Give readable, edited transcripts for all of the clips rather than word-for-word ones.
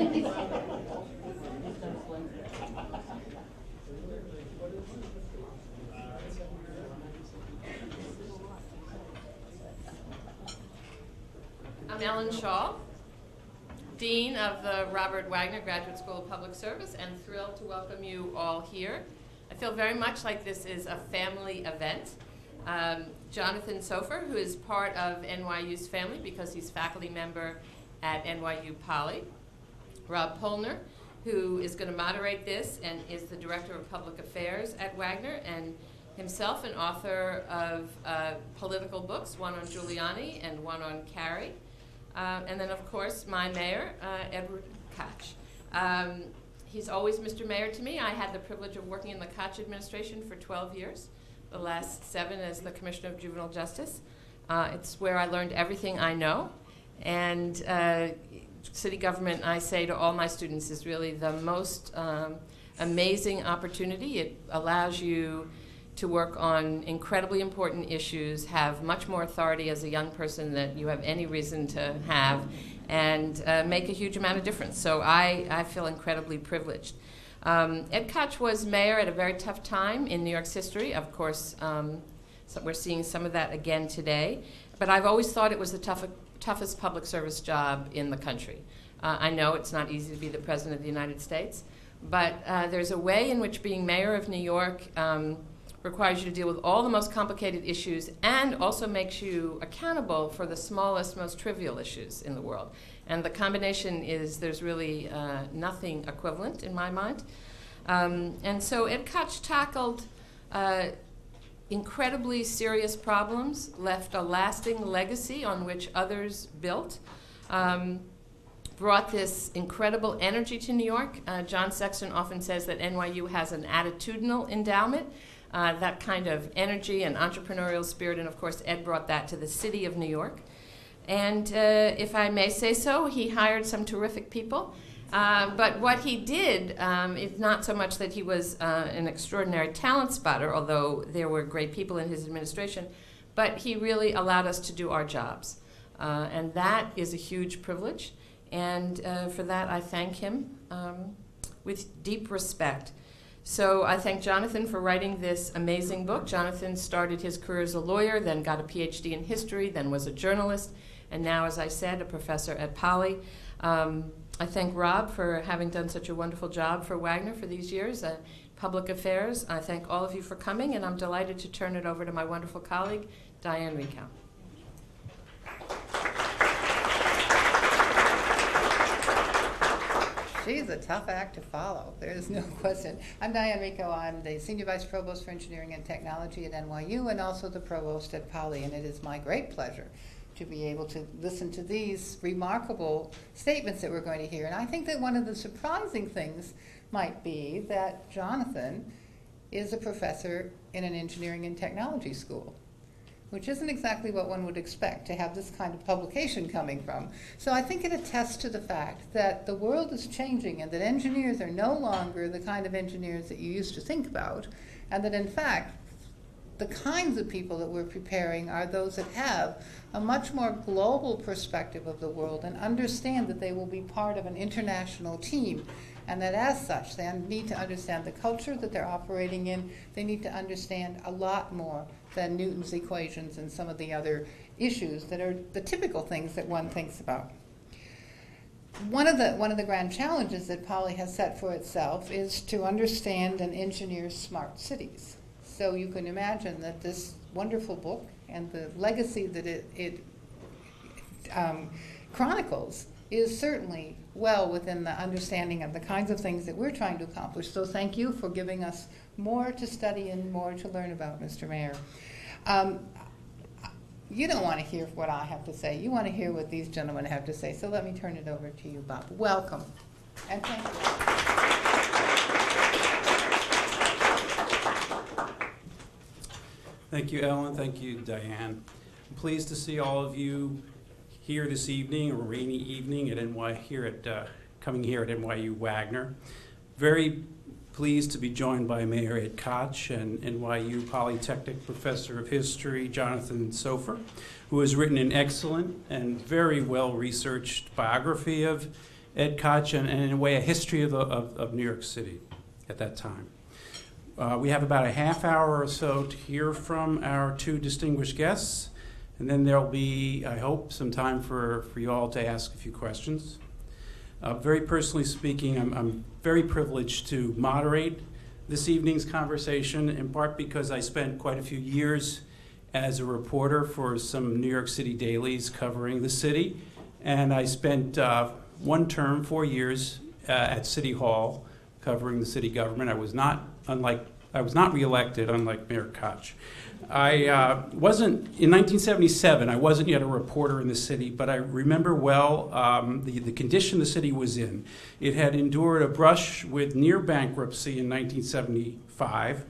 I'm Ellen Shaw, Dean of the Robert Wagner Graduate School of Public Service, and thrilled to welcome you all here. I feel very much like this is a family event. Jonathan Soffer, who is part of NYU's family because he's faculty member at NYU Poly. Rob Polner, who is going to moderate this and is the Director of Public Affairs at Wagner, and himself an author of political books, one on Giuliani and one on Kerry. And then, of course, my mayor, Ed Koch. He's always Mr. Mayor to me. I had the privilege of working in the Koch administration for 12 years, the last 7 as the Commissioner of Juvenile Justice. It's where I learned everything I know. And city government, I say to all my students, is really the most amazing opportunity. It allows you to work on incredibly important issues, have much more authority as a young person than you have any reason to have, and make a huge amount of difference. So I feel incredibly privileged. Ed Koch was mayor at a very tough time in New York's history. Of course, so we're seeing some of that again today. But I've always thought it was the toughest public service job in the country. I know it's not easy to be the President of the United States, but there's a way in which being mayor of New York requires you to deal with all the most complicated issues and also makes you accountable for the smallest, most trivial issues in the world. And the combination is there's really nothing equivalent in my mind. And so Ed Koch tackled incredibly serious problems, left a lasting legacy on which others built, brought this incredible energy to New York. John Sexton often says that NYU has an attitudinal endowment. That kind of energy and entrepreneurial spirit, and of course Ed brought that to the city of New York. And if I may say so, he hired some terrific people. But what he did is not so much that he was an extraordinary talent spotter, although there were great people in his administration, but he really allowed us to do our jobs. And that is a huge privilege. And for that, I thank him with deep respect. So I thank Jonathan for writing this amazing book. Jonathan started his career as a lawyer, then got a PhD in history, then was a journalist, and now, as I said, a professor at Poly. I thank Rob for having done such a wonderful job for Wagner for these years, public affairs. I thank all of you for coming, and I'm delighted to turn it over to my wonderful colleague, Diane Rico. She's a tough act to follow. There's no question. I'm Diane Rico. I'm the Senior Vice Provost for Engineering and Technology at NYU and also the Provost at Poly. And it is my great pleasure to be able to listen to these remarkable statements that we're going to hear. And I think that one of the surprising things might be that Jonathan is a professor in an engineering and technology school, which isn't exactly what one would expect to have this kind of publication coming from. So I think it attests to the fact that the world is changing and that engineers are no longer the kind of engineers that you used to think about, and that in fact, the kinds of people that we're preparing are those that have a much more global perspective of the world and understand that they will be part of an international team, and that as such, they need to understand the culture that they're operating in. They need to understand a lot more than Newton's equations and some of the other issues that are the typical things that one thinks about. One of the grand challenges that Poly has set for itself is to understand and engineer smart cities. So you can imagine that this wonderful book and the legacy that it chronicles is certainly well within the understanding of the kinds of things that we're trying to accomplish. So thank you for giving us more to study and more to learn about, Mr. Mayor. You don't want to hear what I have to say. You want to hear what these gentlemen have to say. So let me turn it over to you, Bob. Welcome. And thank you. Thank you, Ellen. Thank you, Diane. I'm pleased to see all of you here this evening, a rainy evening at coming here at NYU Wagner. Very pleased to be joined by Mayor Ed Koch and NYU Polytechnic Professor of History, Jonathan Soffer, who has written an excellent and very well-researched biography of Ed Koch, and in a way a history of New York City at that time. We have about a half hour or so to hear from our two distinguished guests, and then there'll be, I hope, some time for you all to ask a few questions. Very personally speaking, I'm very privileged to moderate this evening's conversation, in part because I spent quite a few years as a reporter for some New York City dailies covering the city, and I spent one term, 4 years, at City Hall covering the city government. I was not reelected, unlike Mayor Koch. I wasn't, in 1977, I wasn't yet a reporter in the city, but I remember well the condition the city was in. It had endured a brush with near bankruptcy in 1975,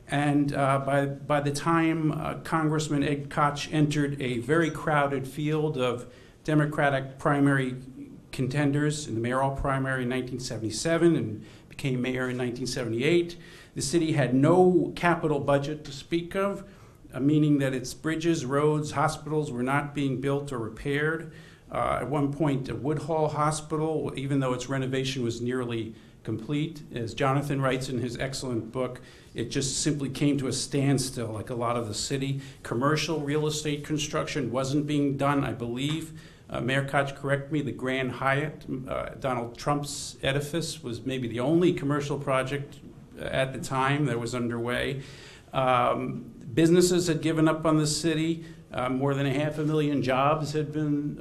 and by the time Congressman Ed Koch entered a very crowded field of Democratic primary contenders in the mayoral primary in 1977 and became mayor in 1978, the city had no capital budget to speak of, meaning that its bridges, roads, hospitals were not being built or repaired. At one point, Woodhall Hospital, even though its renovation was nearly complete, as Jonathan writes in his excellent book, it just simply came to a standstill, like a lot of the city. Commercial real estate construction wasn't being done, I believe. Mayor Koch, correct me, the Grand Hyatt, Donald Trump's edifice, was maybe the only commercial project at the time that was underway. Businesses had given up on the city. More than 500,000 jobs had been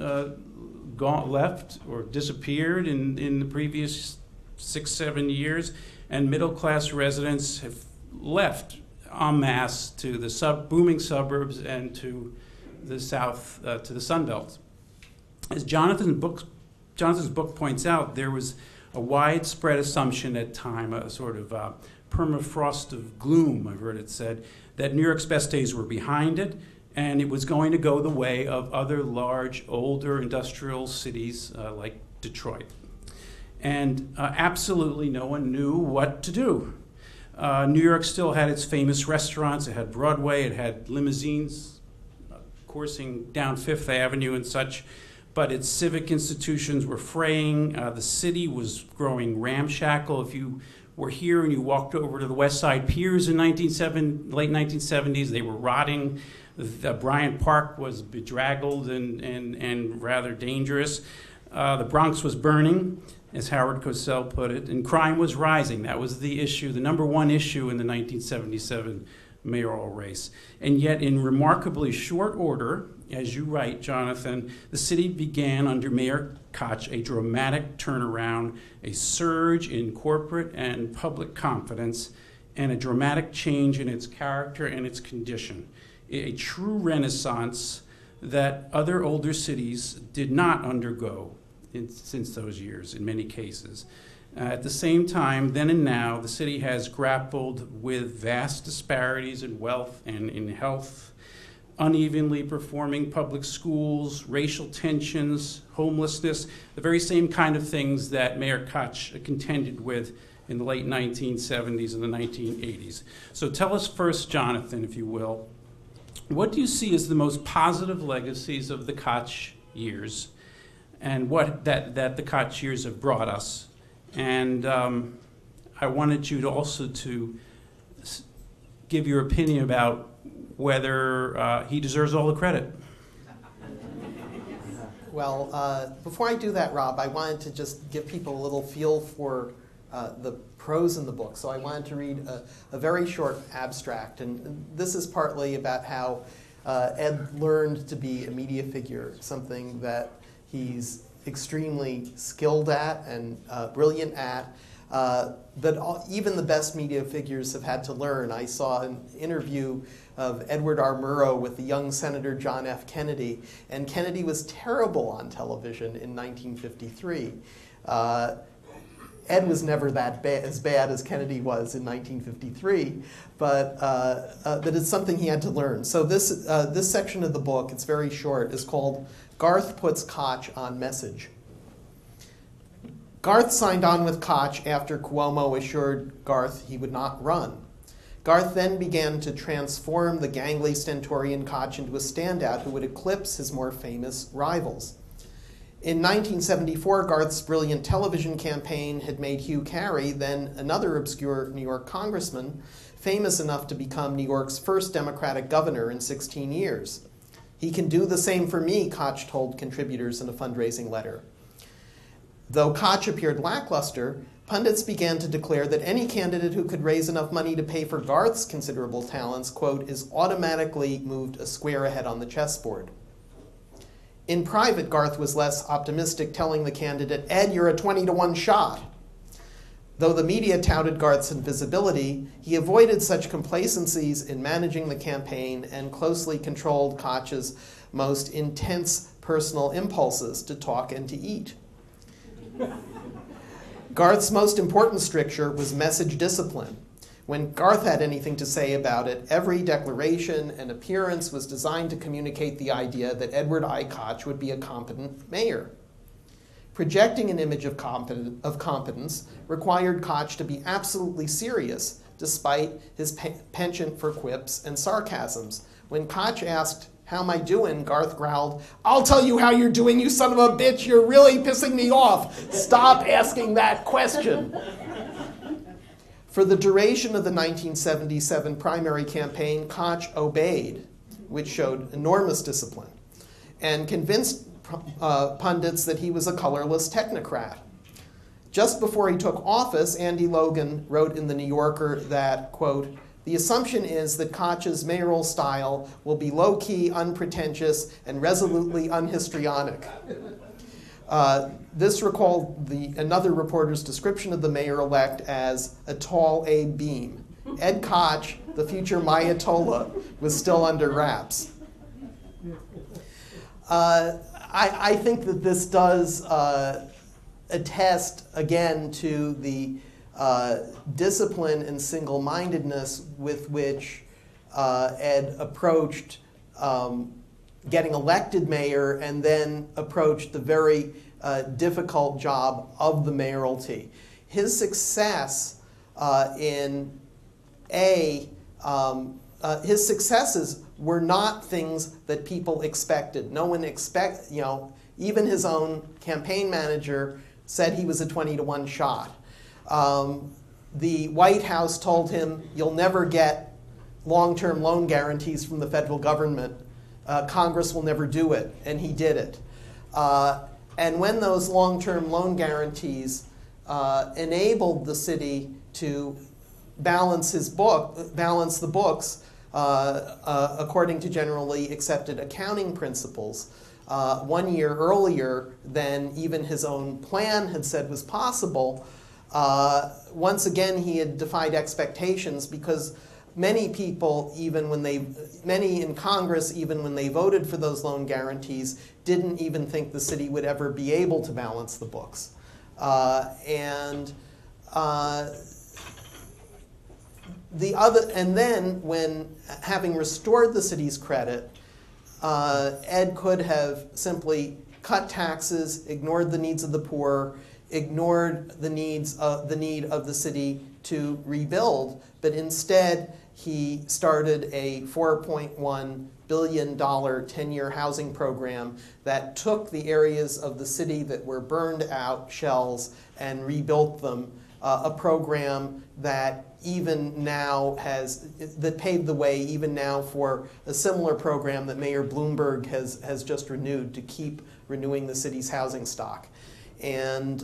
left or disappeared in the previous 6-7 years, and middle-class residents have left en masse to the booming suburbs and to the south, to the Sun Belt. As Jonathan's book points out, there was a widespread assumption at time, a sort of permafrost of gloom, I've heard it said, that New York's best days were behind it, and it was going to go the way of other large, older industrial cities like Detroit. And absolutely no one knew what to do. New York still had its famous restaurants. It had Broadway. It had limousines coursing down Fifth Avenue and such. But its civic institutions were fraying. The city was growing ramshackle. If you were here and you walked over to the West Side Piers in late 1970s, they were rotting. Bryant Park was bedraggled and rather dangerous. The Bronx was burning, as Howard Cosell put it, and crime was rising. That was the issue, the number one issue in the 1977 mayoral race. And yet, in remarkably short order, as you write, Jonathan, the city began under Mayor Koch a dramatic turnaround, a surge in corporate and public confidence, and a dramatic change in its character and its condition. A true renaissance that other older cities did not undergo since those years, in many cases. At the same time, then and now, the city has grappled with vast disparities in wealth and in health, unevenly performing public schools, racial tensions, homelessness, the very same kind of things that Mayor Koch contended with in the late 1970s and the 1980s. So tell us first, Jonathan, if you will, what do you see as the most positive legacies of the Koch years and what that the Koch years have brought us? And I wanted you to also to give your opinion about whether he deserves all the credit. Well, before I do that, Rob, I wanted to just give people a little feel for the prose in the book. So I wanted to read a very short abstract. And this is partly about how Ed learned to be a media figure, something that he's extremely skilled at and brilliant at. But even the best media figures have had to learn. I saw an interview of Edward R. Murrow with the young Senator John F. Kennedy, and Kennedy was terrible on television in 1953. Ed was never as bad as Kennedy was in 1953, but it's something he had to learn. So this section of the book, it's very short, is called Garth Puts Koch on Message. Garth signed on with Koch after Cuomo assured Garth he would not run. Garth then began to transform the gangly stentorian Koch into a standout who would eclipse his more famous rivals. In 1974, Garth's brilliant television campaign had made Hugh Carey, then another obscure New York congressman, famous enough to become New York's first Democratic governor in 16 years. "He can do the same for me," Koch told contributors in a fundraising letter. Though Koch appeared lackluster, pundits began to declare that any candidate who could raise enough money to pay for Garth's considerable talents, quote, "is automatically moved a square ahead on the chessboard." In private, Garth was less optimistic, telling the candidate, "Ed, you're a 20-to-1 shot." Though the media touted Garth's invisibility, he avoided such complacencies in managing the campaign and closely controlled Koch's most intense personal impulses to talk and to eat. Garth's most important stricture was message discipline. When Garth had anything to say about it, every declaration and appearance was designed to communicate the idea that Edward I. Koch would be a competent mayor. Projecting an image of competence required Koch to be absolutely serious, despite his penchant for quips and sarcasms. When Koch asked, "How am I doing?" Garth growled, "I'll tell you how you're doing, you son of a bitch. You're really pissing me off. Stop asking that question." For the duration of the 1977 primary campaign, Koch obeyed, which showed enormous discipline, and convinced pundits that he was a colorless technocrat. Just before he took office, Andy Logan wrote in The New Yorker that, quote, "The assumption is that Koch's mayoral style will be low-key, unpretentious, and resolutely unhistrionic." This recalled another reporter's description of the mayor-elect as a tall Abe Beam. Ed Koch, the future Mayatollah, was still under wraps. I think that this does attest, again, to the discipline and single-mindedness with which Ed approached getting elected mayor and then approached the very difficult job of the mayoralty. His success his successes were not things that people expected. No one even his own campaign manager said he was a 20-to-1 shot. The White House told him, "You'll never get long-term loan guarantees from the federal government. Congress will never do it," and he did it. And when those long-term loan guarantees enabled the city to balance the books according to generally accepted accounting principles, 1 year earlier than even his own plan had said was possible, once again he had defied expectations, because many people, many in Congress, even when they voted for those loan guarantees, didn't even think the city would ever be able to balance the books. And then, when having restored the city's credit, Ed could have simply cut taxes, ignored the needs of the poor, ignored the need of the city to rebuild, but instead he started a $4.1 billion 10-year housing program that took the areas of the city that were burned out shells and rebuilt them, a program that even now that paved the way even now for a similar program that Mayor Bloomberg has just renewed to keep renewing the city's housing stock. And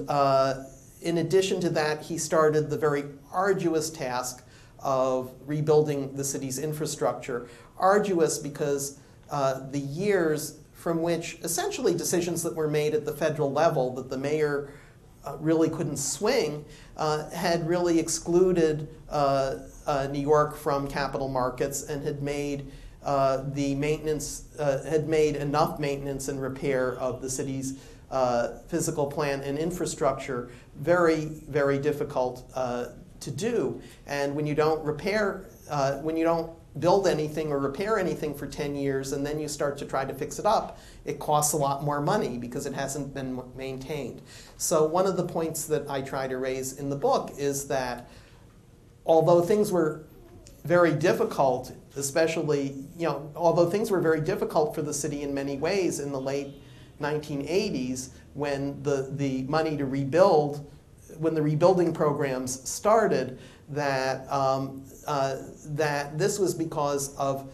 in addition to that, he started the very arduous task of rebuilding the city's infrastructure. Arduous because the years from which essentially decisions that were made at the federal level that the mayor really couldn't swing had really excluded New York from capital markets and had made enough maintenance and repair of the city's physical plan and infrastructure very, very difficult to do. And when you don't build anything or repair anything for 10 years and then you start to try to fix it up, it costs a lot more money because it hasn't been maintained. So one of the points that I try to raise in the book is that although things were very difficult, although things were very difficult for the city in many ways in the late 1980s when the money to rebuild, when the rebuilding programs started, that, that this was because of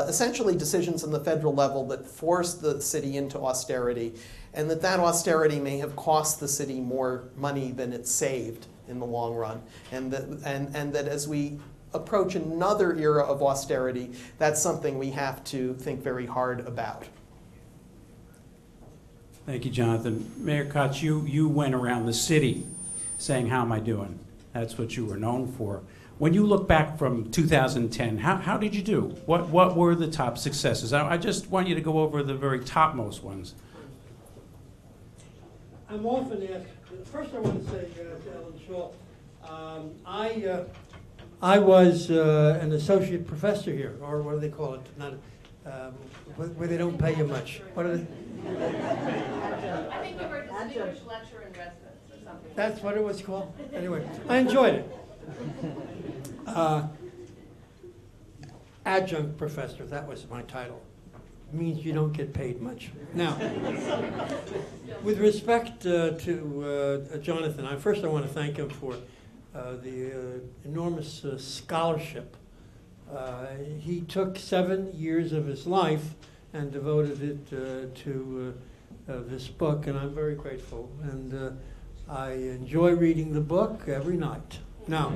essentially decisions on the federal level that forced the city into austerity, and that austerity may have cost the city more money than it saved in the long run, and that as we approach another era of austerity, that's something we have to think very hard about. Thank you, Jonathan. Mayor Koch, you went around the city saying, "How am I doing?" That's what you were known for. When you look back from 2010, how did you do? What were the top successes? I just want you to go over the very topmost ones. I'm often asked, first I want to say to Ellen Shaw, I was an associate professor here, or what do they call it? Not, where they don't pay you much. What are they? I think we were distinguished lecturer in residence or something. That's what it was called? Anyway, I enjoyed it. Adjunct professor, that was my title. Means you don't get paid much. Now, with respect to Jonathan, first I want to thank him for the enormous scholarship. He took 7 years of his life and devoted it to this book, and I'm very grateful. And I enjoy reading the book every night. Now,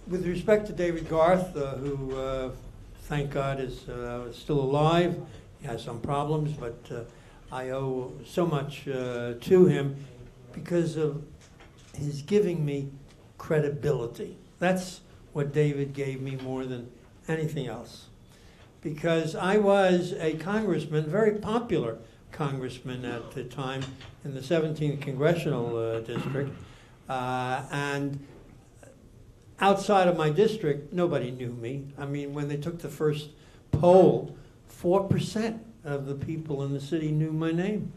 with respect to David Garth, who, thank God, is still alive. He has some problems, but I owe so much to him because of his giving me credibility. That's what David gave me more than anything else. Because I was a congressman, very popular congressman at the time in the 17th Congressional District, and outside of my district, nobody knew me. I mean, when they took the first poll, 4% of the people in the city knew my name.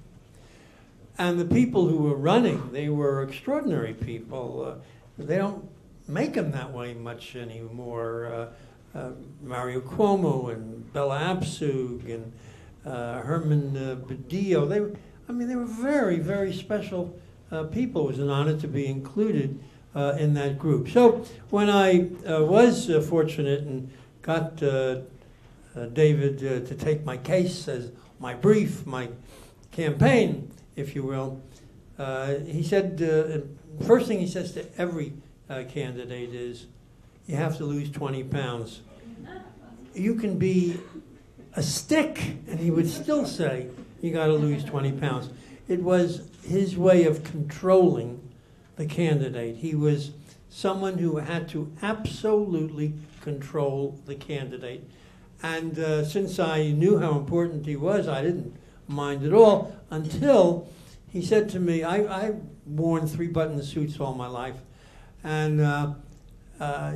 And the people who were running, they were extraordinary people. They don't make them that way much anymore. Mario Cuomo and Bella Abzug and Herman Badillo. They were very, very special people. It was an honor to be included in that group. So when I was fortunate and got David to take my case as my brief, my campaign, if you will, he said, first thing he says to every candidate is, you have to lose 20 pounds. You can be a stick, and he would still say, you got to lose 20 pounds. It was his way of controlling the candidate. He was someone who had to absolutely control the candidate. And since I knew how important he was, I didn't mind at all until he said to me, I've worn 3-button suits all my life, and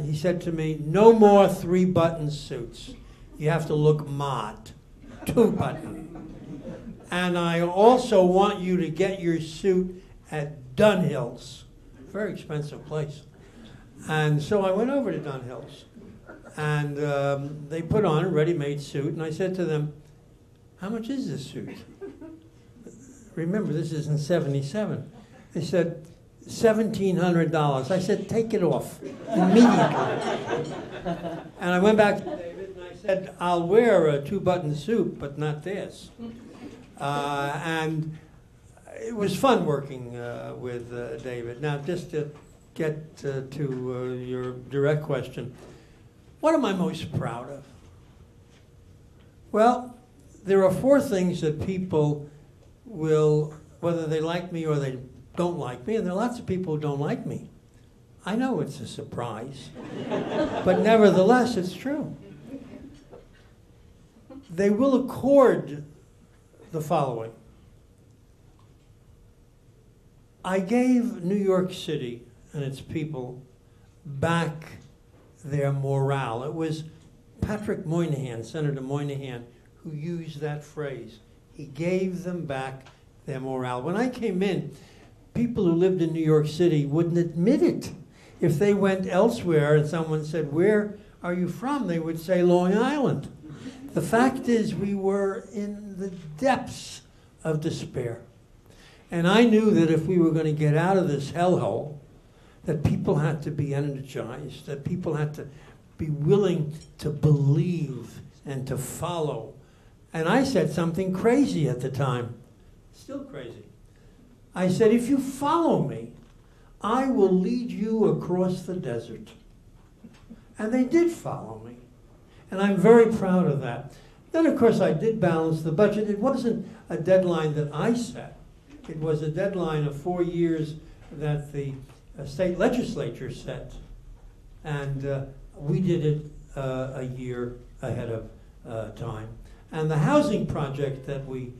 he said to me, no more 3-button suits. You have to look mod, 2-button. And I also want you to get your suit at Dunhill's. Very expensive place. And so I went over to Dunhill's, and they put on a ready-made suit, and I said to them, how much is this suit? Remember, this is in 77. They said, $1,700. I said, take it off immediately. And I went back to David and I said, I'll wear a 2-button suit, but not this. And it was fun working with David. Now, just to get to your direct question, what am I most proud of? Well, there are 4 things that people will, whether they like me or they don't like me, and there are lots of people who don't like me. I know it's a surprise, but nevertheless, it's true. They will accord the following. I gave New York City and its people back their morale. It was Patrick Moynihan, Senator Moynihan, who used that phrase. He gave them back their morale. When I came in, people who lived in New York City wouldn't admit it. If they went elsewhere and someone said, where are you from? They would say Long Island. The fact is we were in the depths of despair. And I knew that if we were going to get out of this hellhole, that people had to be energized, that people had to be willing to believe and to follow. And I said something crazy at the time, still crazy. I said, if you follow me, I will lead you across the desert. And they did follow me. And I'm very proud of that. Then, of course, I did balance the budget. It wasn't a deadline that I set. It was a deadline of 4 years that the state legislature set. And we did it a year ahead of time. And the housing project that we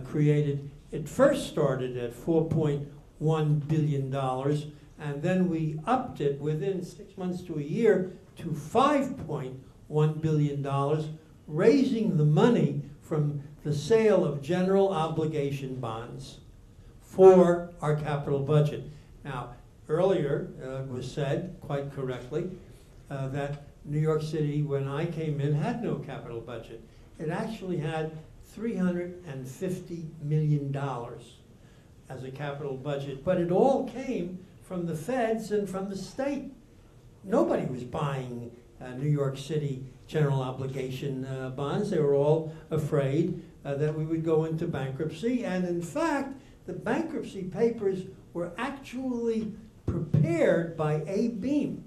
created, it first started at $4.1 billion, and then we upped it within 6 months to a year to $5.1 billion, raising the money from the sale of general obligation bonds for our capital budget. Now, earlier it was said, quite correctly, that New York City, when I came in, had no capital budget. It actually had $350 million as a capital budget, but it all came from the feds and from the state. Nobody was buying New York City general obligation bonds. They were all afraid that we would go into bankruptcy, and in fact, the bankruptcy papers were actually prepared by A-Beam.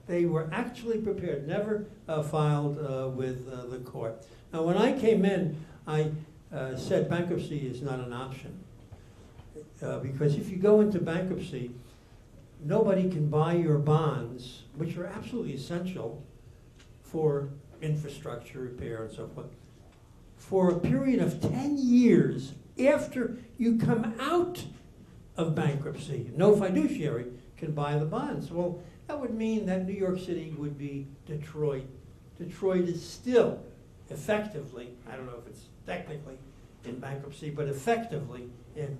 They were actually prepared, never filed with the court. Now, when I came in, I said bankruptcy is not an option. Because if you go into bankruptcy, nobody can buy your bonds, which are absolutely essential for infrastructure repair and so forth, for a period of 10 years after you come out of bankruptcy. No fiduciary can buy the bonds. Well, that would mean that New York City would be Detroit. Detroit is still effectively, I don't know if it's technically in bankruptcy, but effectively in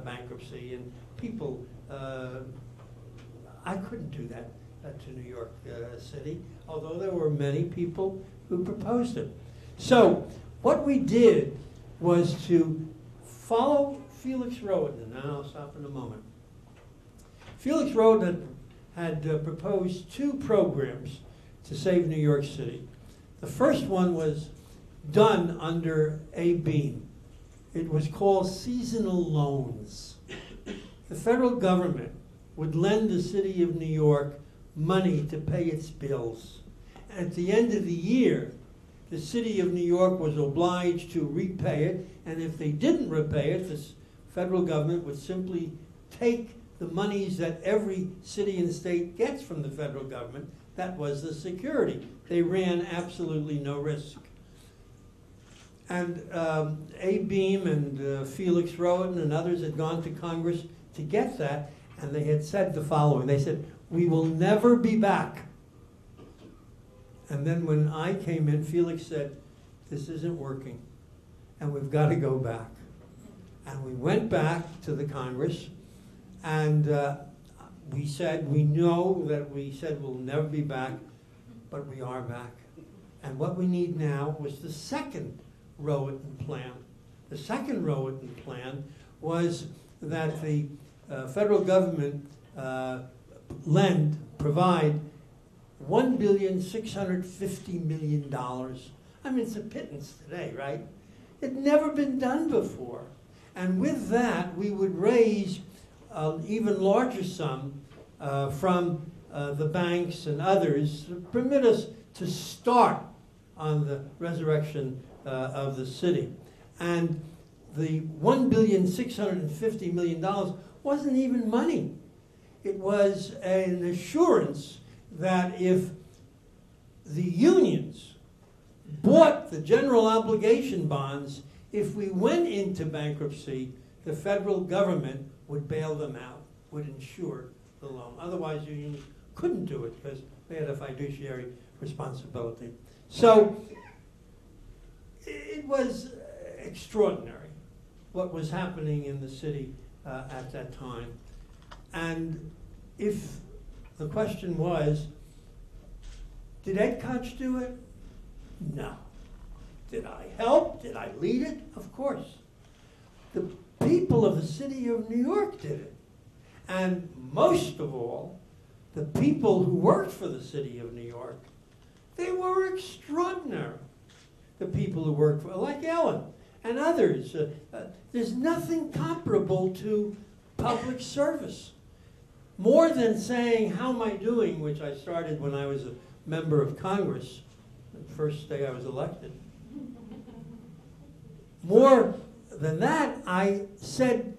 bankruptcy. And people, I couldn't do that to New York City, although there were many people who proposed it. So what we did was to follow Felix Rohatyn, and I'll stop in a moment. Felix Rohatyn had proposed 2 programs to save New York City. The first one was done under A-Beam. It was called seasonal loans. The federal government would lend the city of New York money to pay its bills. And at the end of the year, the city of New York was obliged to repay it, and if they didn't repay it, the federal government would simply take the monies that every city and state gets from the federal government. That was the security. They ran absolutely no risk. And A-Beam and Felix Rohatyn and others had gone to Congress to get that, and they had said the following. They said, "We will never be back." And then when I came in, Felix said, "This isn't working, and we've got to go back." And we went back to the Congress, and we said, we know that we said we'll never be back, but we are back. And what we need now was the second Rohatyn plan. The second Rohatyn plan was that the federal government provide $1,650 million. I mean, it's a pittance today, right? It had never been done before. And with that, we would raise an even larger sum from the banks and others to permit us to start on the resurrection of the city. And the $1,650 million wasn't even money. It was an assurance that if the unions bought the general obligation bonds, if we went into bankruptcy, the federal government would bail them out, would insure the loan. Otherwise, unions couldn't do it because they had a fiduciary responsibility. So it was extraordinary what was happening in the city at that time. And if the question was, did Ed Koch do it? No. Did I help? Did I lead it? Of course. The people of the city of New York did it. And most of all, the people who worked for the city of New York, they were extraordinary. The people who worked for, like Ellen and others. There's nothing comparable to public service. More than saying, how am I doing, which I started when I was a member of Congress, the first day I was elected. More than that, I said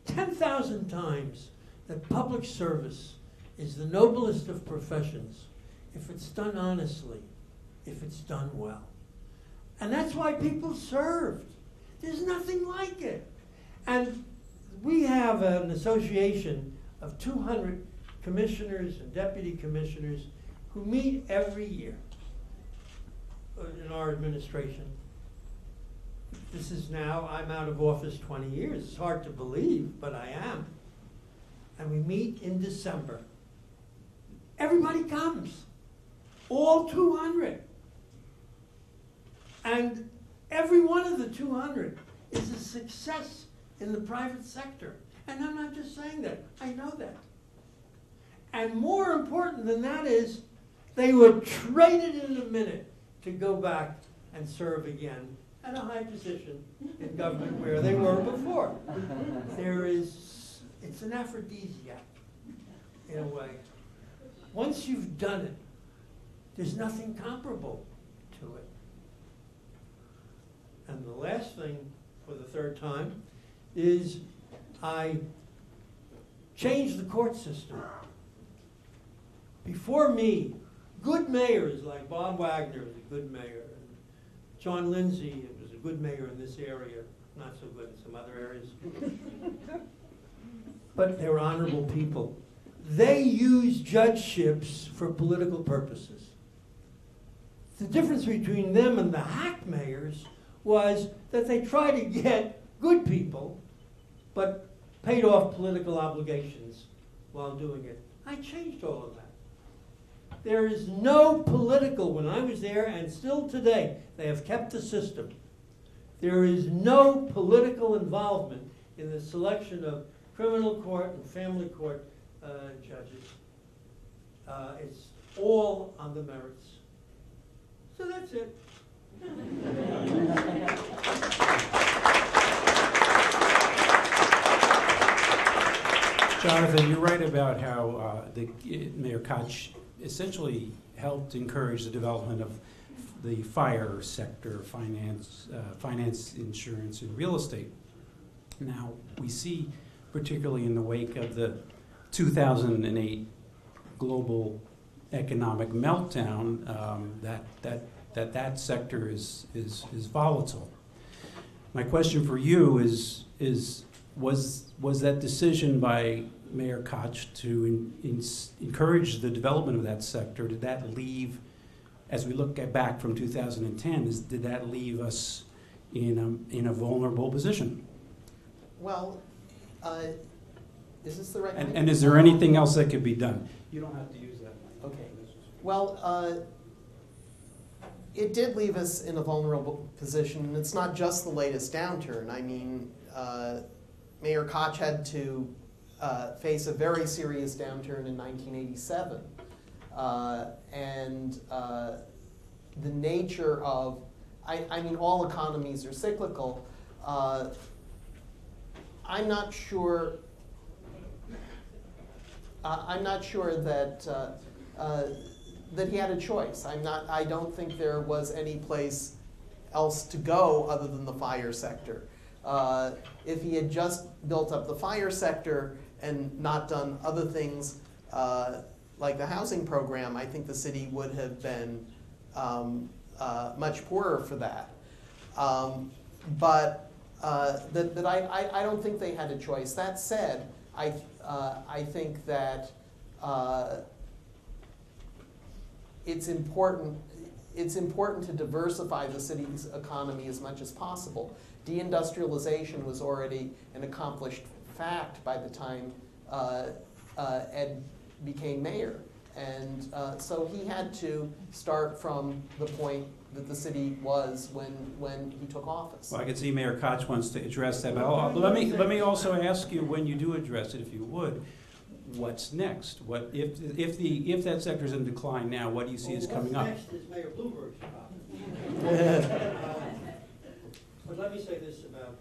10,000 times that public service is the noblest of professions if it's done honestly, if it's done well. And that's why people served. There's nothing like it. And we have an association of 200 commissioners and deputy commissioners who meet every year in our administration. This is now, I'm out of office 20 years. It's hard to believe, but I am. And we meet in December. Everybody comes. All 200. And every one of the 200 is a success in the private sector. And I'm not just saying that. I know that. And more important than that is they were traded in a minute to go back and serve again at a high position in government where they were before. It's an aphrodisiac in a way. Once you've done it, there's nothing comparable to it. And the last thing, for the third time, is I changed the court system. Before me, good mayors like Bob Wagner was a good mayor. John Lindsay was a good mayor in this area, not so good in some other areas. But they were honorable people. They used judgeships for political purposes. The difference between them and the hack mayors was that they tried to get good people, but paid off political obligations while doing it. I changed all of that. There is no political, when I was there, and still today, they have kept the system. There is no political involvement in the selection of criminal court and family court judges. It's all on the merits. So that's it. Jonathan, you're right about how Mayor Koch essentially helped encourage the development of the fire sector, finance, insurance, and real estate. Now, we see, particularly in the wake of the 2008 global economic meltdown, that sector is volatile. My question for you was that decision by Mayor Koch to encourage the development of that sector, did that leave, as we look back from 2010, did that leave us in a vulnerable position? Well, is this the right mic? And is there anything else that could be done? You don't have to use that mic. Okay. Well, it did leave us in a vulnerable position, and it's not just the latest downturn. I mean, Mayor Koch had to face a very serious downturn in 1987. And the nature of, I mean, all economies are cyclical. I'm not sure that that he had a choice. I don't think there was any place else to go other than the fire sector. If he had just built up the fire sector and not done other things like the housing program, I think the city would have been much poorer for that. But I don't think they had a choice. That said, I think that it's important to diversify the city's economy as much as possible. Deindustrialization was already an accomplished fact by the time Ed became mayor. And so he had to start from the point that the city was when he took office. Well, I can see Mayor Koch wants to address that, but let me also ask you, when you do address it, if you would, what's next? What if that sector is in decline now? What do you see as coming up? What's next is Mayor Bloomberg's problem. But let me say this about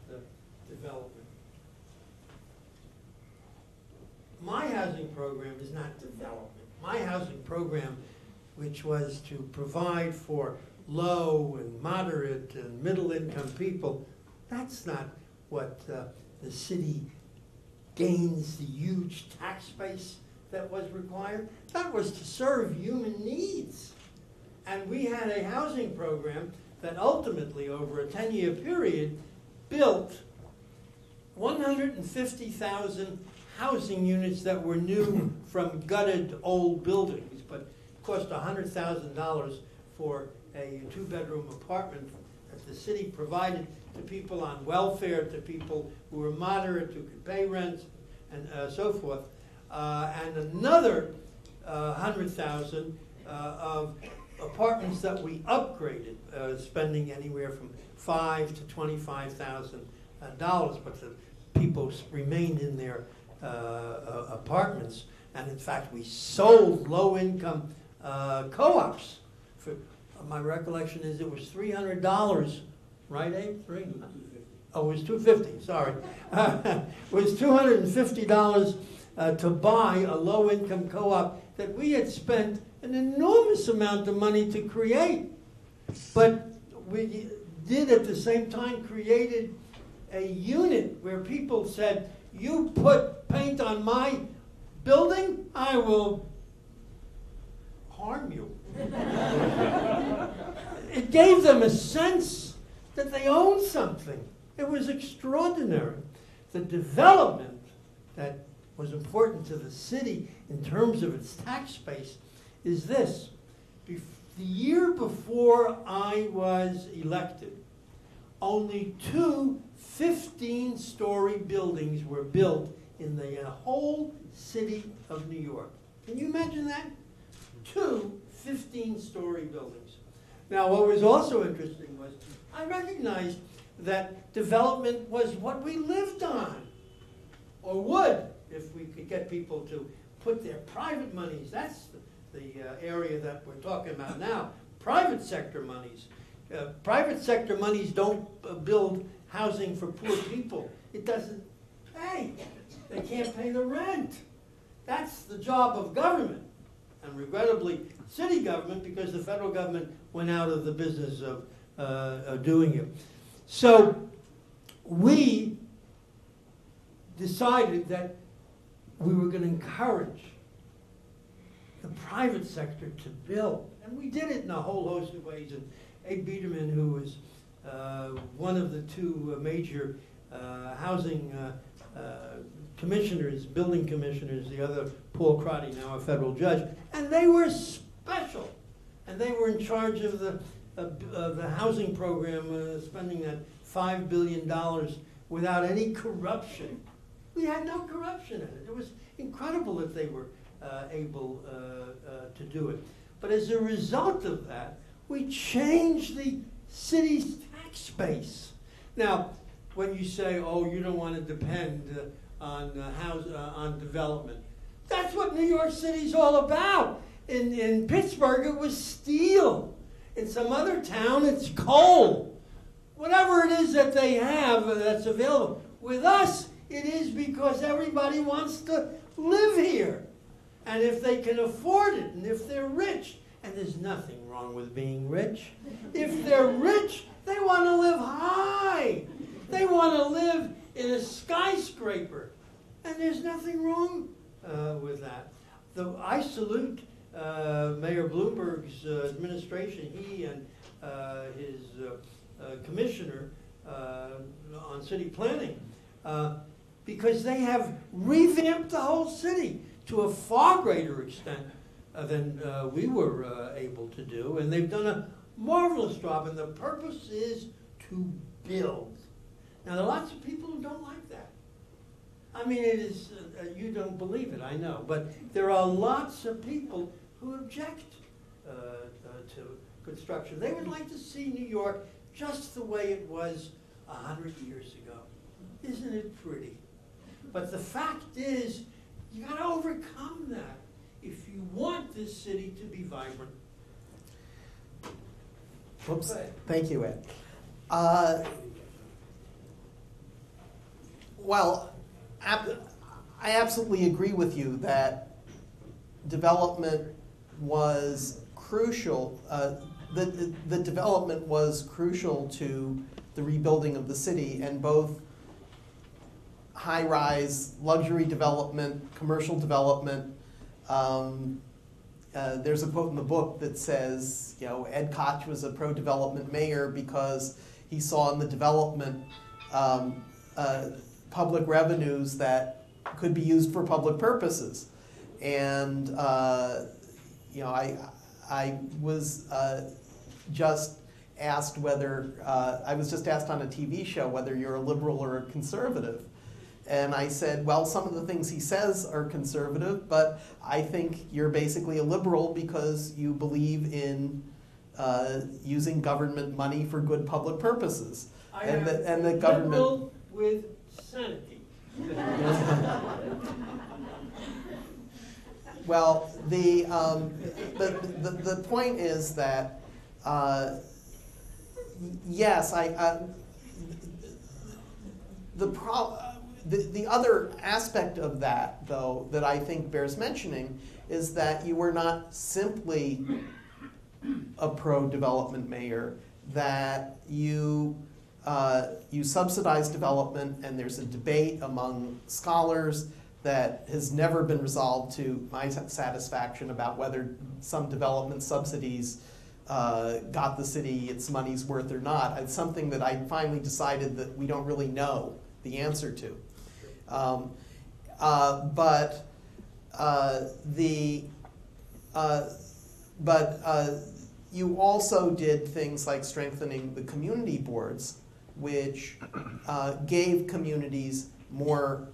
development. My housing program is not development. My housing program, which was to provide for low and moderate and middle income people, that's not what the city gains the huge tax base that was required. That was to serve human needs. And we had a housing program that ultimately, over a 10-year period, built 150,000 housing units that were new from gutted old buildings, but cost $100,000 for a 2-bedroom apartment that the city provided to people on welfare, to people who were moderate, who could pay rent, and so forth. And another 100,000 of apartments that we upgraded, spending anywhere from $5,000 to $25,000, but the people remained in their apartments. And in fact, we sold low-income co-ops. My recollection is it was $300, right, Abe? Oh, it was $250. Sorry, it was $250 to buy a low-income co-op that we had spent an enormous amount of money to create, but we did at the same time created a unit where people said, "You put paint on my building, I will harm you." It gave them a sense that they owned something. It was extraordinary. The development that was important to the city in terms of its tax base is this. The year before I was elected, only 2 15-story buildings were built in the whole city of New York. Can you imagine that? 2 15-story buildings. Now, what was also interesting was I recognized that development was what we lived on, or would, if we could get people to put their private monies. That's the area that we're talking about now. Private sector monies. Private sector monies don't build housing for poor people. It doesn't pay. They can't pay the rent. That's the job of government. And regrettably, city government, because the federal government went out of the business of doing it. So we decided that we were going to encourage the private sector to build. And we did it in a whole host of ways. And Abe Biederman, who was one of the 2 major housing commissioners, building commissioners, the other, Paul Crotty, now a federal judge, and they were special. And they were in charge of the housing program, spending that $5 billion without any corruption. We had no corruption in it. It was incredible that they were able to do it. But as a result of that, we changed the city's tax base. Now, when you say, "Oh, you don't want to depend on development," that's what New York City's all about. In Pittsburgh, it was steel. In some other town, it's coal. Whatever it is that they have that's available. With us, it is because everybody wants to live here. And if they can afford it, and if they're rich, and there's nothing wrong with being rich. If they're rich, they want to live high. They want to live in a skyscraper. And there's nothing wrong with that. I salute Mayor Bloomberg's administration, he and his commissioner on city planning, because they have revamped the whole city to a far greater extent than we were able to do. And they've done a marvelous job, and the purpose is to build. Now, there are lots of people who don't like that. I mean, it is, you don't believe it, I know, but there are lots of people who object to construction. They would like to see New York just the way it was 100 years ago. Isn't it pretty? But the fact is, you got to overcome that if you want this city to be vibrant. Whoops. Okay. Thank you, Ed. Well, I absolutely agree with you that development was crucial. The development was crucial to the rebuilding of the city, and both high-rise luxury development, commercial development. There's a quote in the book that says, Ed Koch was a pro-development mayor because he saw in the development public revenues that could be used for public purposes. And I was just asked whether I was just asked on a TV show whether you're a liberal or a conservative. And I said, well, some of the things he says are conservative, but I think you're basically a liberal because you believe in using government money for good public purposes. And the government liberal with sanity. Well, the point is that yes, the other aspect of that, though, that I think bears mentioning is that you were not simply a pro-development mayor, that you subsidize development, and there's a debate among scholars that has never been resolved to my satisfaction about whether some development subsidies got the city its money's worth or not. It's something that I finally decided that we don't really know the answer to. But you also did things like strengthening the community boards, which gave communities more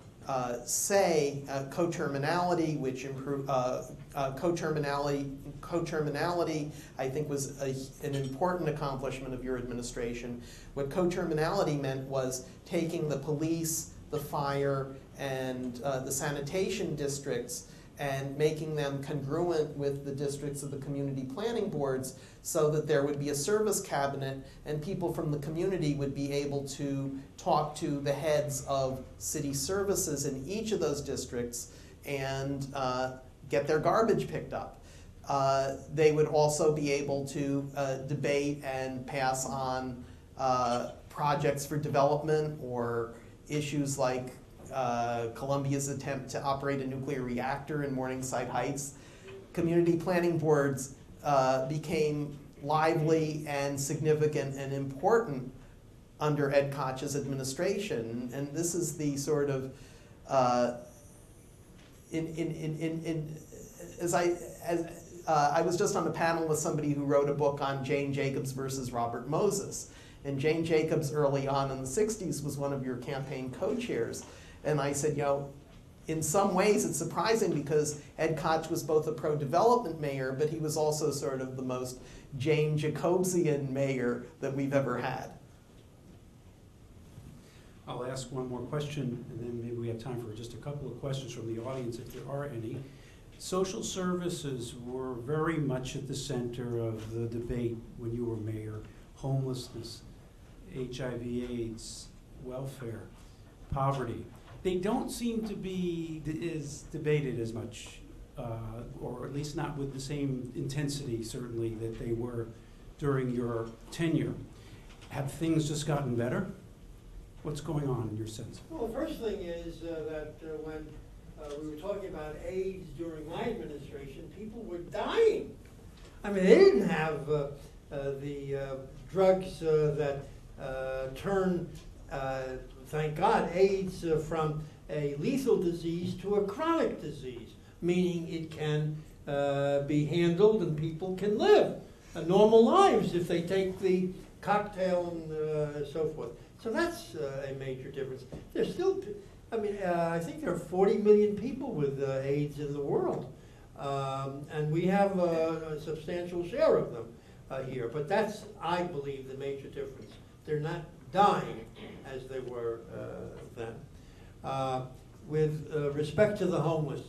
say, coterminality, which improved coterminality, I think, was an important accomplishment of your administration. What coterminality meant was taking the police, the fire, and the sanitation districts and making them congruent with the districts of the community planning boards so that there would be a service cabinet and people from the community would be able to talk to the heads of city services in each of those districts and get their garbage picked up. They would also be able to debate and pass on projects for development or issues like Columbia's attempt to operate a nuclear reactor in Morningside Heights. Community planning boards became lively and significant and important under Ed Koch's administration, and this is the sort of I was just on a panel with somebody who wrote a book on Jane Jacobs versus Robert Moses, and Jane Jacobs early on in the 60s was one of your campaign co-chairs. And I said, in some ways it's surprising because Ed Koch was both a pro-development mayor, but he was also sort of the most Jane Jacobsian mayor that we've ever had. I'll ask one more question, and then maybe we have time for just a couple of questions from the audience, if there are any. Social services were very much at the center of the debate when you were mayor. Homelessness, HIV/AIDS, welfare, poverty. They don't seem to be as debated as much, or at least not with the same intensity, certainly, that they were during your tenure. Have things just gotten better? What's going on in your sense? Well, the first thing is that when we were talking about AIDS during my administration, people were dying. I mean, they didn't have the drugs that turn, thank God, AIDS from a lethal disease to a chronic disease, meaning it can be handled and people can live normal lives if they take the cocktail and so forth. So that's a major difference. There's still, I think there are 40 million people with AIDS in the world. And we have a substantial share of them here. But that's, I believe, the major difference. They're not dying as they were then. With respect to the homeless,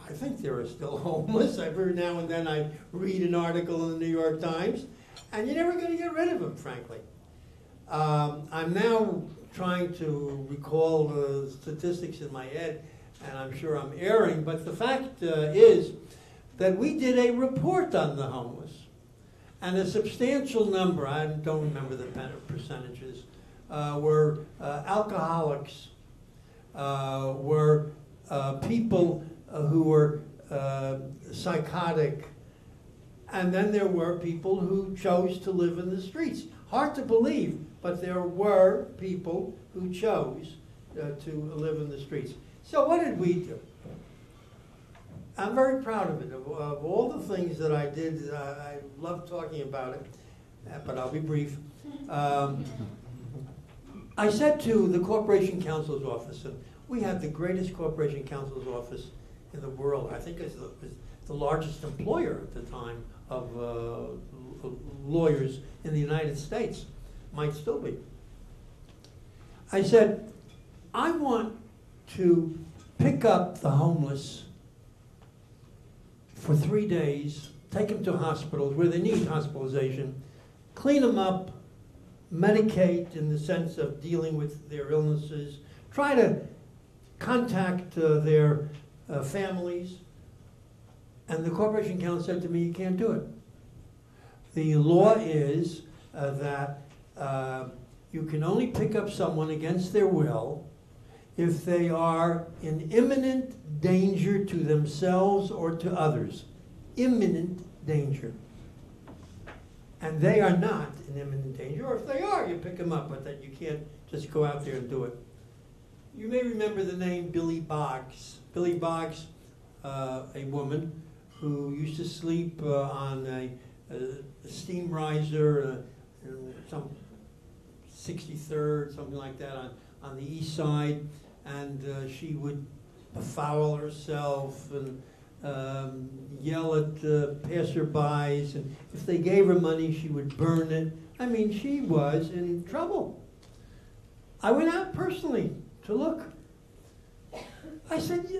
I think there are still homeless. Every now and then I read an article in the New York Times, and you're never going to get rid of them, frankly. I'm now trying to recall the statistics in my head, and I'm sure I'm erring, but the fact is that we did a report on the homeless, and a substantial number, I don't remember the percentages, were alcoholics, were people who were psychotic, and then there were people who chose to live in the streets. Hard to believe, but there were people who chose to live in the streets. So what did we do? I'm very proud of it. Of all the things that I did, I love talking about it, but I'll be brief. I said to the Corporation Counsel's office, and we had the greatest Corporation Counsel's office in the world. I think it's the largest employer at the time of lawyers in the United States. Might still be. I said, I want to pick up the homeless for 3 days, take them to hospitals where they need hospitalization, clean them up, medicate in the sense of dealing with their illnesses, try to contact their families. And the Corporation Counsel said to me, you can't do it. The law is that you can only pick up someone against their will if they are in imminent danger to themselves or to others. Imminent danger. And they are not in imminent danger, or if they are, you pick them up, but that you can't just go out there and do it. You may remember the name Billy Boggs. Billy Boggs, a woman who used to sleep on a steam riser, some 63rd, something like that, on the east side, and she would befoul herself and yell at passerbys, and if they gave her money, she would burn it. I mean, she was in trouble. I went out personally to look. I said,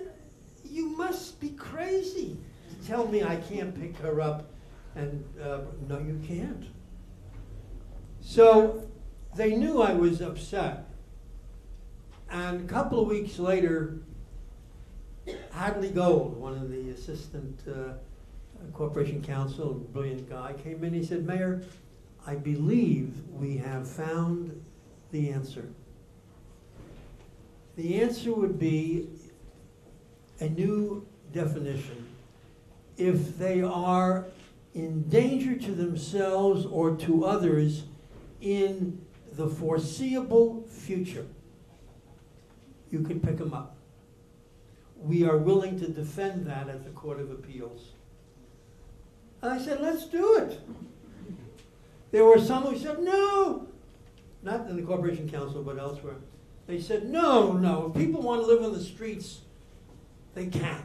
you must be crazy to tell me I can't pick her up. And no, you can't. So they knew I was upset. And a couple of weeks later, Hadley Gold, one of the assistant Corporation Counsel, a brilliant guy, came in. He said, Mayor, I believe we have found the answer. The answer would be a new definition. If they are in danger to themselves or to others in the foreseeable future, you can pick them up. We are willing to defend that at the Court of Appeals. And I said, let's do it. There were some who said, no, not in the Corporation Counsel, but elsewhere. They said, no, if people want to live on the streets, they can.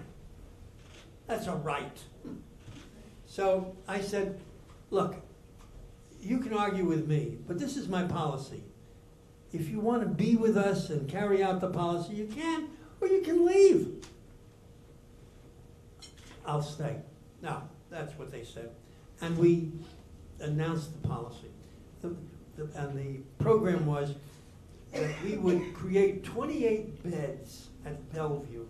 That's a right. So I said, look, you can argue with me, but this is my policy. If you want to be with us and carry out the policy, you can, or you can leave. I'll stay. Now, that's what they said. And we announced the policy. And the program was that we would create 28 beds at Bellevue.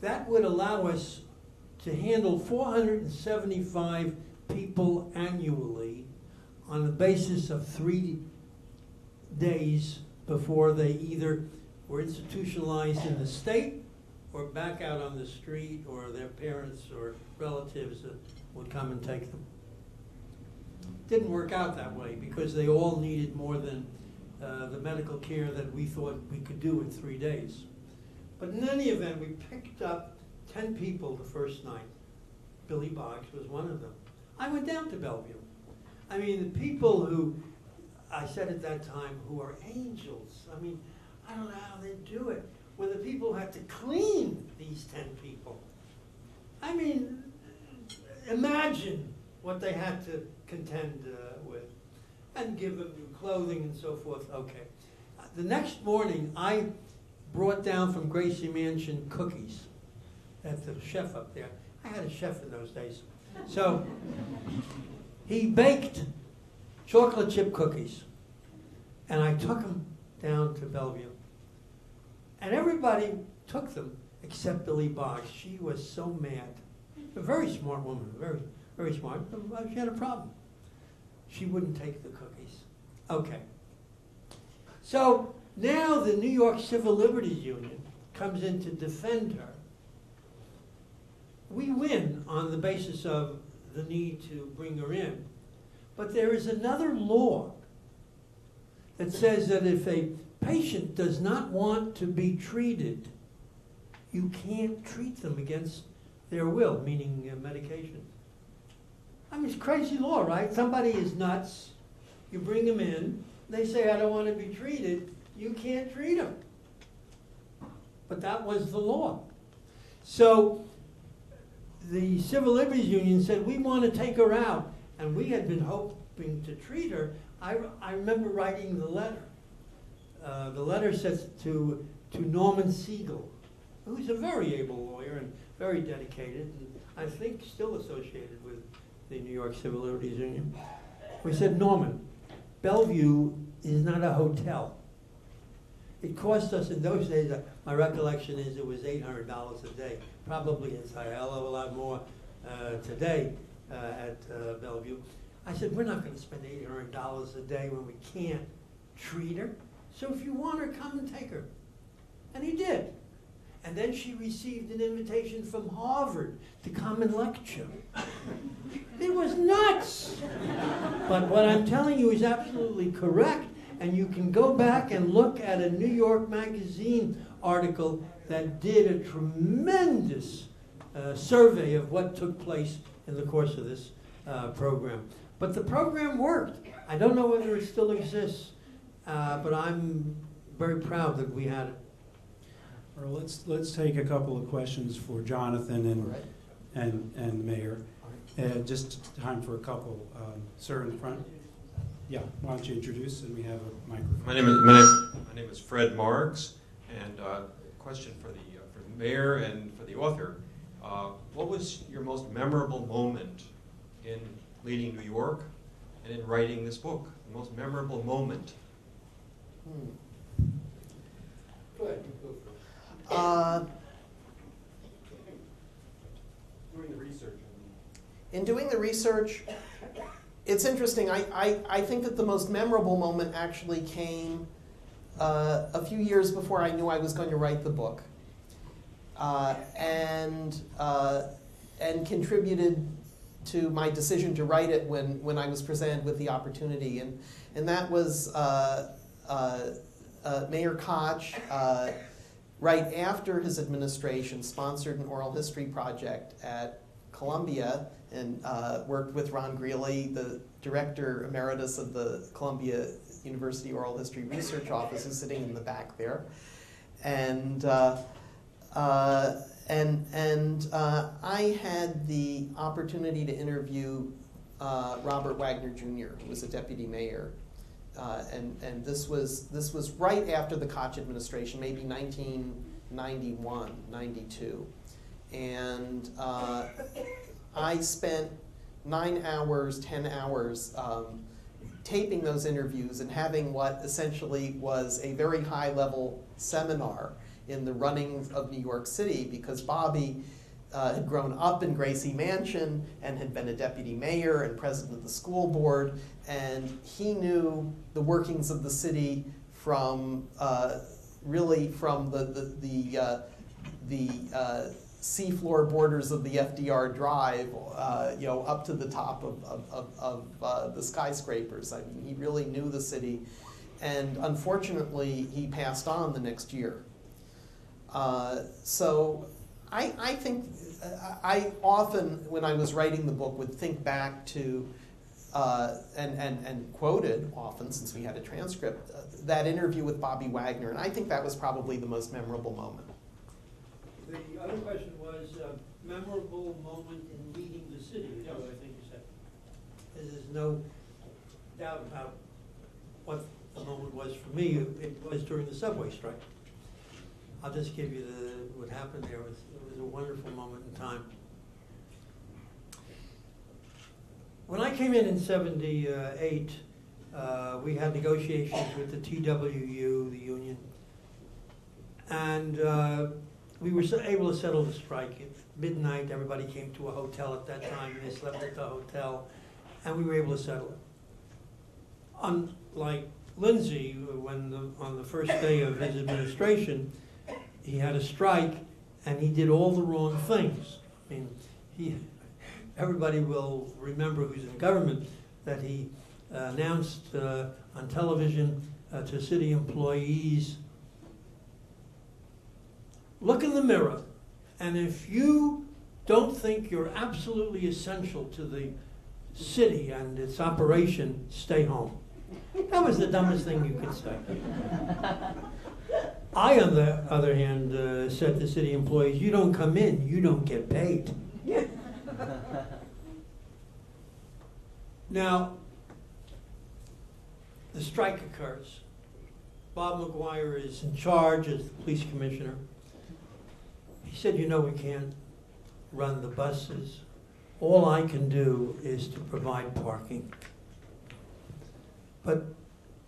That would allow us to handle 475 people annually on the basis of 3 days before they either were institutionalized in the state or back out on the street, or their parents or relatives would come and take them. Didn't work out that way because they all needed more than the medical care that we thought we could do in 3 days. But in any event, we picked up 10 people the first night. Billy Boggs was one of them. I went down to Bellevue. I mean, the people who, I said at that time, who are angels. I mean, I don't know how they do it. where the people had to clean these 10 people. I mean, imagine what they had to contend with, and give them new clothing and so forth. Okay. The next morning, I brought down from Gracie Mansion cookies. That's the chef up there. I had a chef in those days. So he baked chocolate chip cookies, and I took them down to Bellevue. And everybody took them except Billy Boggs. She was so mad. A very smart woman, very, very smart. She had a problem. She wouldn't take the cookies. Okay. So now the New York Civil Liberties Union comes in to defend her. We win on the basis of the need to bring her in. But there is another law that says that if a patient does not want to be treated, you can't treat them against their will, meaning medication. I mean, it's crazy law, right? Somebody is nuts. You bring them in. They say, I don't want to be treated. You can't treat them. But that was the law. So the Civil Liberties Union said, we want to take her out. And we had been hoping to treat her. I remember writing the letter. The letter says to Norman Siegel, who's a very able lawyer and very dedicated, and I think still associated with the New York Civil Liberties Union. We said, Norman, Bellevue is not a hotel. It cost us in those days, my recollection is it was $800 a day. Probably it's a hell of a lot more today at Bellevue. I said, we're not going to spend $800 a day when we can't treat her. So if you want her, come and take her. And he did. And then she received an invitation from Harvard to come and lecture. It was nuts. But what I'm telling you is absolutely correct. And you can go back and look at a New York Magazine article that did a tremendous survey of what took place in the course of this program. But the program worked. I don't know whether it still exists, but I'm very proud that we had it. Well, let's take a couple of questions for Jonathan Right. and the mayor. Just time for a couple. Sir in the front. Yeah, why don't you introduce, and we have a microphone. My name is Fred Marks, and question for the mayor and for the author. What was your most memorable moment in leading New York and in writing this book? The most memorable moment. Go ahead. Doing the research. In doing the research, it's interesting. I think that the most memorable moment actually came a few years before I knew I was going to write the book, and contributed to my decision to write it when I was presented with the opportunity, and that was Mayor Koch. Right after his administration sponsored an oral history project at Columbia and worked with Ron Greeley, the director emeritus of the Columbia University Oral History Research Office, who's sitting in the back there. And I had the opportunity to interview Robert Wagner Jr., who was a deputy mayor. And this was right after the Koch administration, maybe 1991, 92. And I spent 9 hours, 10 hours taping those interviews and having what essentially was a very high-level seminar in the running of New York City, because Bobby had grown up in Gracie Mansion and had been a deputy mayor and president of the school board, and he knew the workings of the city from really from the seafloor borders of the FDR Drive, up to the top of the skyscrapers. I mean, he really knew the city, and unfortunately, he passed on the next year. So I think I often, when I was writing the book, would think back to and quoted often, since we had a transcript, that interview with Bobby Wagner, and I think that was probably the most memorable moment. The other question was memorable moment in leading the city, is what I think you said. There's no doubt about what the moment was for me. It was during the subway strike. I'll just give you what happened there. It was a wonderful moment in time. When I came in 78, we had negotiations with the TWU, the union, and we were able to settle the strike. At midnight, everybody came to a hotel at that time, and they slept at the hotel, and we were able to settle it. Unlike Lindsay, on the first day of his administration, he had a strike, and he did all the wrong things. I mean, everybody will remember who's in government that he announced on television to city employees, look in the mirror, and if you don't think you're absolutely essential to the city and its operation, stay home. That was the dumbest thing you could say. I, on the other hand, said to city employees, you don't come in, you don't get paid. Now, the strike occurs. Bob McGuire is in charge as the police commissioner. He said, you know, we can't run the buses. All I can do is to provide parking. But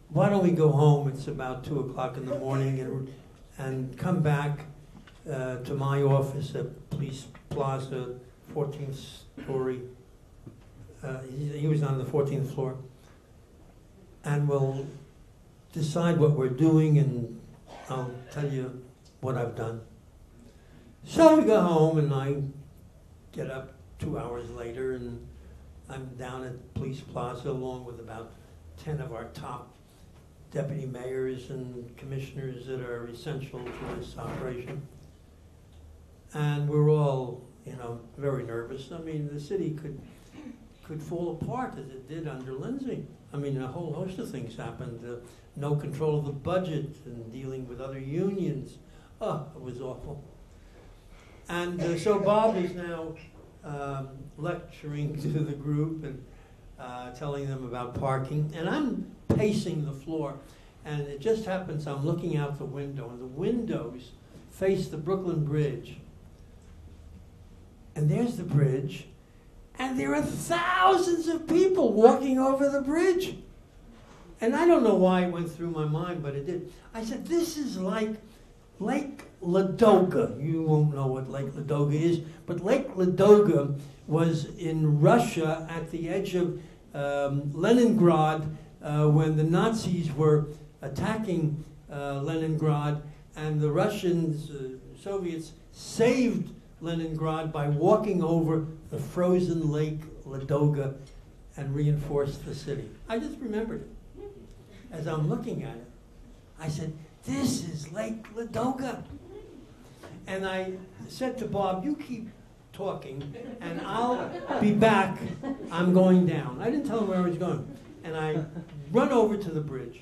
why don't we go home? It's about 2 o'clock in the morning and come back to my office at Police Plaza, 14th story. He was on the 14th floor. And we'll decide what we're doing, and I'll tell you what I've done. So we go home, and I get up 2 hours later, and I'm down at Police Plaza along with about 10 of our top deputy mayors and commissioners that are essential to this operation. And we're all, very nervous. I mean, the city could fall apart as it did under Lindsay. I mean, a whole host of things happened. No control of the budget and dealing with other unions. Oh, it was awful. And so Bob is now lecturing to the group and telling them about parking. And I'm pacing the floor. And it just happens I'm looking out the window, and the windows face the Brooklyn Bridge. And there's the bridge. And there are thousands of people walking over the bridge. And I don't know why it went through my mind, but it did. I said, this is like Lake Ladoga. You won't know what Lake Ladoga is, but Lake Ladoga was in Russia at the edge of Leningrad when the Nazis were attacking Leningrad, and the Russians, Soviets, saved Leningrad by walking over the frozen Lake Ladoga and reinforced the city. I just remembered it. As I'm looking at it, I said, this is Lake Ladoga. And I said to Bob, you keep talking, and I'll be back. I'm going down. I didn't tell him where I was going. And I run over to the bridge.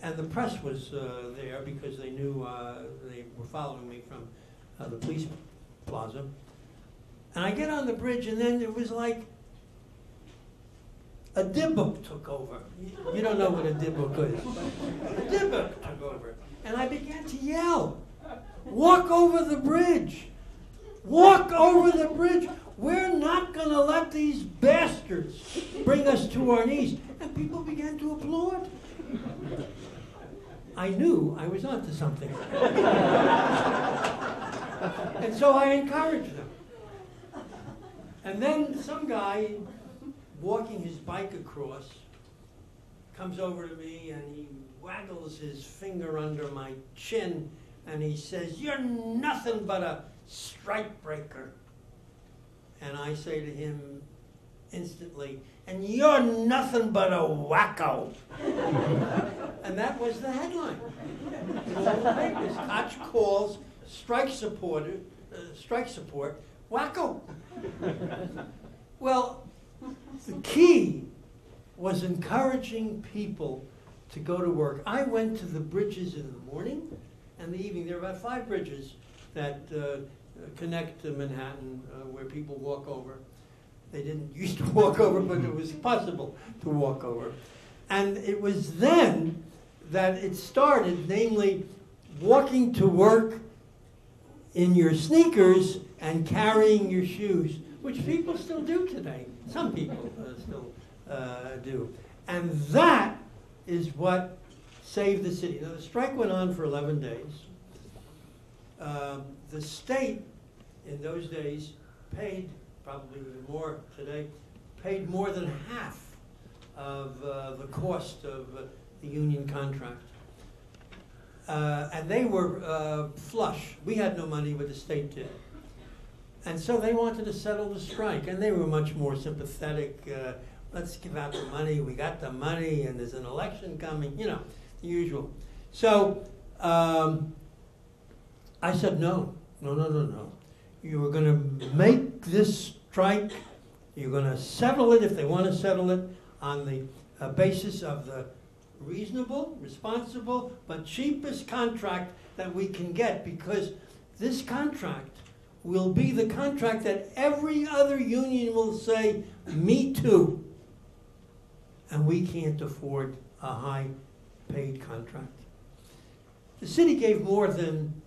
And the press was there because they knew they were following me from the police plaza. And I get on the bridge, and then it was like a dibbuk took over. You don't know what a dibbuk is. A dibbuk took over. And I began to yell, walk over the bridge. Walk over the bridge. We're not going to let these bastards bring us to our knees. And people began to applaud. I knew I was onto something. And so I encouraged them. And then some guy walking his bike across comes over to me and he waggles his finger under my chin and he says, you're nothing but a strike breaker. And I say to him instantly, and you're nothing but a wacko. And that was the headline. Koch calls strike support wacko. Well, the key was encouraging people to go to work. I went to the bridges in the morning and the evening. There are about 5 bridges that connect to Manhattan where people walk over. They didn't used to walk over, but it was possible to walk over. And it was then that it started, namely walking to work in your sneakers and carrying your shoes, which people still do today. Some people still do. And that is what saved the city. Now, the strike went on for 11 days. The state, in those days, paid, probably even more today, paid more than half of the cost of the union contract. And they were flush. We had no money, but the state did. And so they wanted to settle the strike, and they were much more sympathetic. Let's give out the money. We got the money, and there's an election coming, you know, the usual. So I said, no. You are going to make this strike. You're going to settle it, if they want to settle it, on the basis of the reasonable, responsible, but cheapest contract that we can get, because this contract will be the contract that every other union will say, me too. And we can't afford a high-paid contract. The city gave more than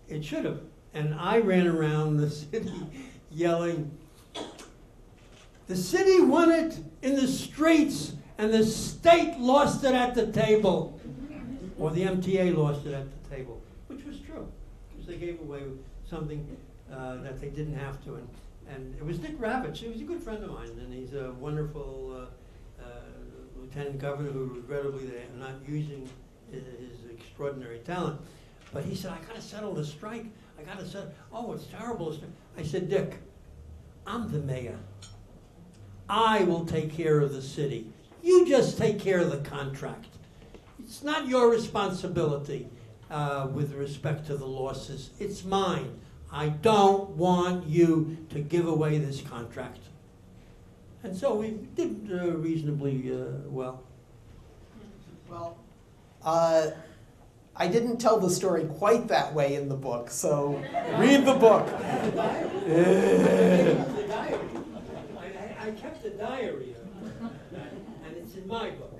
it should have. And I ran around the city yelling, the city won it in the streets, and the state lost it at the table. Or the MTA lost it at the table, which was true, because they gave away something that they didn't have to. And it was Dick Ravitch. He was a good friend of mine, and he's a wonderful lieutenant governor who regrettably they are not using his extraordinary talent. But he said, I got to settle the strike. I got to settle. Oh, it's terrible. I said, Dick, I'm the mayor. I will take care of the city. You just take care of the contract. It's not your responsibility with respect to the losses. It's mine. I don't want you to give away this contract. And so we did reasonably well. Well, I didn't tell the story quite that way in the book, so read the book. I kept a diary of that, and it's in my book.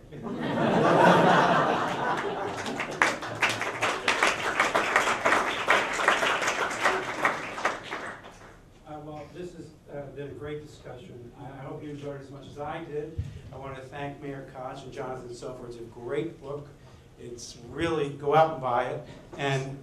Well, this has been a great discussion. I hope you enjoyed it as much as I did. I want to thank Mayor Koch and Jonathan Soffer. It's a great book. It's really, go out and buy it. And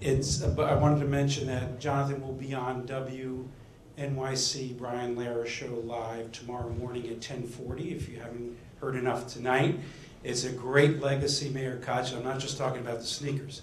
it's, I wanted to mention that Jonathan will be on WNYC Brian Lehrer show live tomorrow morning at 10:40, if you haven't heard enough tonight. It's a great legacy, Mayor Koch. I'm not just talking about the sneakers.